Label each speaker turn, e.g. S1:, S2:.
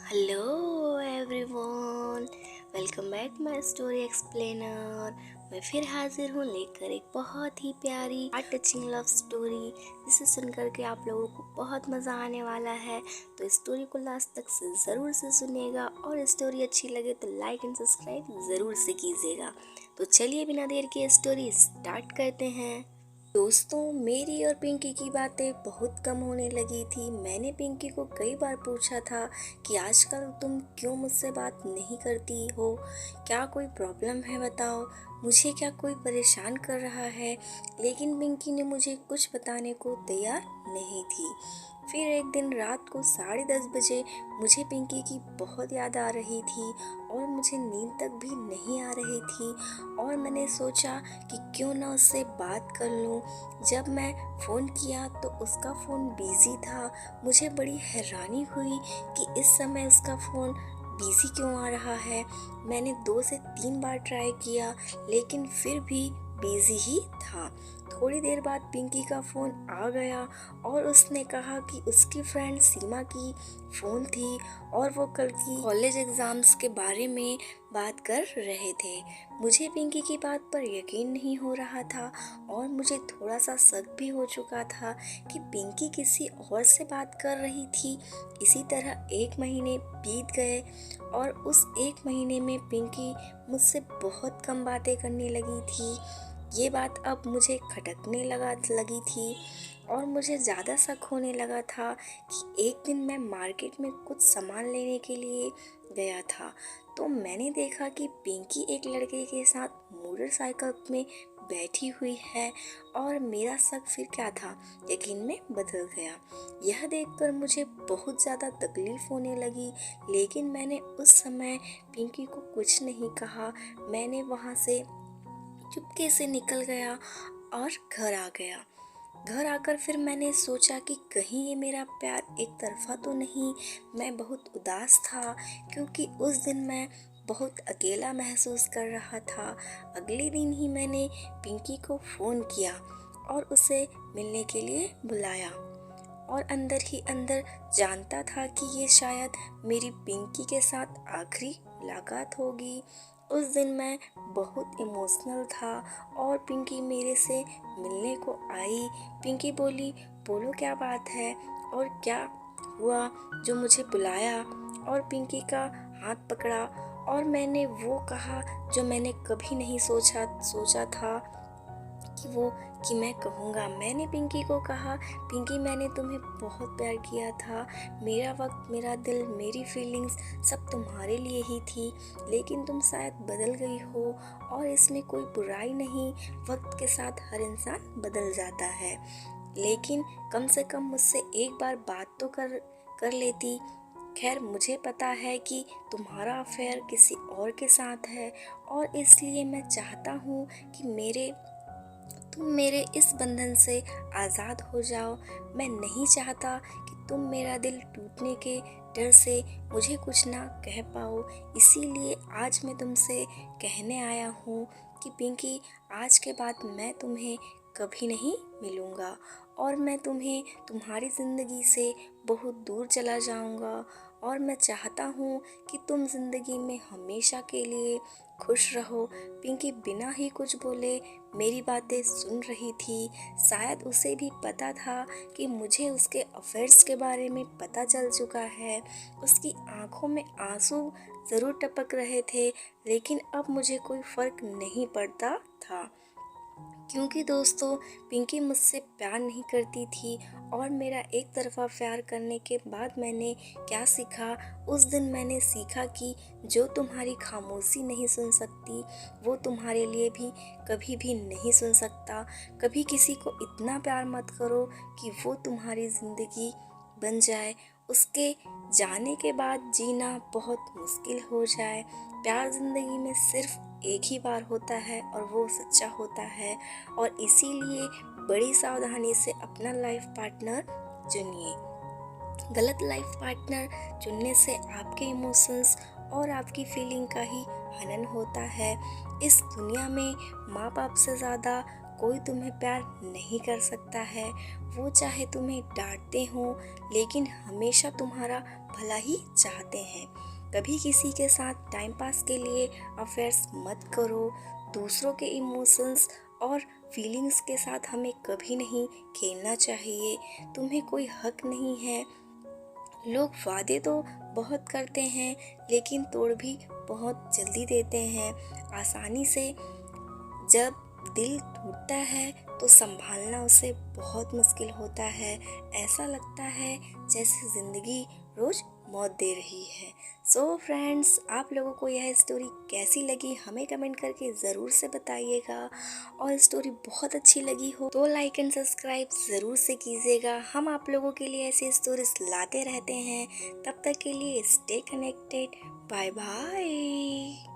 S1: Hello everyone, welcome back my story explainer. मैं फिर हाजिर हूँ लेकर एक बहुत ही प्यारी हार्ट टचिंग लव स्टोरी, जिसे सुनकर के आप लोगों को बहुत मज़ा आने वाला है। तो स्टोरी को लास्ट तक से ज़रूर से सुनिएगा और स्टोरी अच्छी लगे तो लाइक एंड सब्सक्राइब ज़रूर से कीजिएगा। तो चलिए बिना देर के स्टोरी स्टार्ट करते हैं। दोस्तों, मेरी और पिंकी की बातें बहुत कम होने लगी थी। मैंने पिंकी को कई बार पूछा था कि आजकल तुम क्यों मुझसे बात नहीं करती हो, क्या कोई प्रॉब्लम है बताओ, मुझे क्या कोई परेशान कर रहा है। लेकिन पिंकी ने मुझे कुछ बताने को तैयार नहीं थी। फिर एक दिन रात को 10:30 बजे मुझे पिंकी की बहुत याद आ रही थी और मुझे नींद तक भी नहीं आ रही थी, और मैंने सोचा कि क्यों ना उससे बात कर लूं। जब मैं फ़ोन किया तो उसका फ़ोन बिज़ी था। मुझे बड़ी हैरानी हुई कि इस समय उसका फ़ोन बिज़ी क्यों आ रहा है। मैंने 2 से 3 बार ट्राई किया लेकिन फिर भी बिज़ी ही था। थोड़ी देर बाद पिंकी का फ़ोन आ गया और उसने कहा कि उसकी फ्रेंड सीमा की फ़ोन थी और वो कल की कॉलेज एग्ज़ाम्स के बारे में बात कर रहे थे। मुझे पिंकी की बात पर यकीन नहीं हो रहा था और मुझे थोड़ा सा शक भी हो चुका था कि पिंकी किसी और से बात कर रही थी। इसी तरह 1 महीने बीत गए और उस 1 महीने में पिंकी मुझसे बहुत कम बातें करने लगी थी। ये बात अब मुझे खटकने लगी थी और मुझे ज़्यादा शक होने लगा था कि एक दिन मैं मार्केट में कुछ सामान लेने के लिए गया था, तो मैंने देखा कि पिंकी एक लड़के के साथ मोटरसाइकिल में बैठी हुई है और मेरा शक फिर क्या था, यकीन में बदल गया। यह देखकर मुझे बहुत ज़्यादा तकलीफ़ होने लगी, लेकिन मैंने उस समय पिंकी को कुछ नहीं कहा। मैंने वहाँ से चुपके से निकल गया और घर आ गया। घर आकर फिर मैंने सोचा कि कहीं ये मेरा प्यार एक तरफा तो नहीं। मैं बहुत उदास था क्योंकि उस दिन मैं बहुत अकेला महसूस कर रहा था। अगले दिन ही मैंने पिंकी को फ़ोन किया और उसे मिलने के लिए बुलाया, और अंदर ही अंदर जानता था कि ये शायद मेरी पिंकी के साथ आखिरी मुलाकात होगी। उस दिन मैं बहुत इमोशनल था और पिंकी मेरे से मिलने को आई। पिंकी बोली, बोलो क्या बात है और क्या हुआ जो मुझे बुलाया। और पिंकी का हाथ पकड़ा और मैंने वो कहा जो मैंने कभी नहीं सोचा था कि मैं कहूँगा। मैंने पिंकी को कहा, पिंकी मैंने तुम्हें बहुत प्यार किया था। मेरा वक्त, मेरा दिल, मेरी फीलिंग्स सब तुम्हारे लिए ही थी, लेकिन तुम शायद बदल गई हो और इसमें कोई बुराई नहीं। वक्त के साथ हर इंसान बदल जाता है, लेकिन कम से कम मुझसे एक बार बात तो कर लेती। खैर, मुझे पता है कि तुम्हारा अफेयर किसी और के साथ है और इसलिए मैं चाहता हूँ कि तुम मेरे इस बंधन से आज़ाद हो जाओ। मैं नहीं चाहता कि तुम मेरा दिल टूटने के डर से मुझे कुछ ना कह पाओ। इसीलिए आज मैं तुमसे कहने आया हूँ कि पिंकी, आज के बाद मैं तुम्हें कभी नहीं मिलूँगा और मैं तुम्हें तुम्हारी ज़िंदगी से बहुत दूर चला जाऊँगा, और मैं चाहता हूँ कि तुम ज़िंदगी में हमेशा के लिए खुश रहो। पिंकी बिना ही कुछ बोले मेरी बातें सुन रही थी। शायद उसे भी पता था कि मुझे उसके अफेयर्स के बारे में पता चल चुका है। उसकी आंखों में आंसू ज़रूर टपक रहे थे, लेकिन अब मुझे कोई फ़र्क नहीं पड़ता था, क्योंकि दोस्तों, पिंकी मुझसे प्यार नहीं करती थी। और मेरा एक तरफ़ा प्यार करने के बाद मैंने क्या सीखा। उस दिन मैंने सीखा कि जो तुम्हारी खामोशी नहीं सुन सकती, वो तुम्हारे लिए भी कभी भी नहीं सुन सकता। कभी किसी को इतना प्यार मत करो कि वो तुम्हारी ज़िंदगी बन जाए। उसके जाने के बाद जीना बहुत मुश्किल हो जाए। प्यार ज़िंदगी में सिर्फ एक ही बार होता है और वो सच्चा होता है, और इसीलिए बड़ी सावधानी से अपना लाइफ पार्टनर चुनिए। गलत लाइफ पार्टनर चुनने से आपके इमोशंस और आपकी फीलिंग का ही हनन होता है। इस दुनिया में माँ बाप से ज़्यादा कोई तुम्हें प्यार नहीं कर सकता है। वो चाहे तुम्हें डांटते हों, लेकिन हमेशा तुम्हारा भला ही चाहते हैं। कभी किसी के साथ टाइम पास के लिए अफेयर्स मत करो। दूसरों के इमोशंस और फीलिंग्स के साथ हमें कभी नहीं खेलना चाहिए। तुम्हें कोई हक नहीं है। लोग वादे तो बहुत करते हैं लेकिन तोड़ भी बहुत जल्दी देते हैं। आसानी से जब दिल टूटता है तो संभालना उसे बहुत मुश्किल होता है। ऐसा लगता है जैसे ज़िंदगी रोज़ मौत दे रही है। सो फ्रेंड्स, आप लोगों को यह स्टोरी कैसी लगी हमें कमेंट करके ज़रूर से बताइएगा। और स्टोरी बहुत अच्छी लगी हो तो लाइक एंड सब्सक्राइब ज़रूर से कीजिएगा। हम आप लोगों के लिए ऐसी स्टोरीज लाते रहते हैं। तब तक के लिए स्टे कनेक्टेड। Bye bye.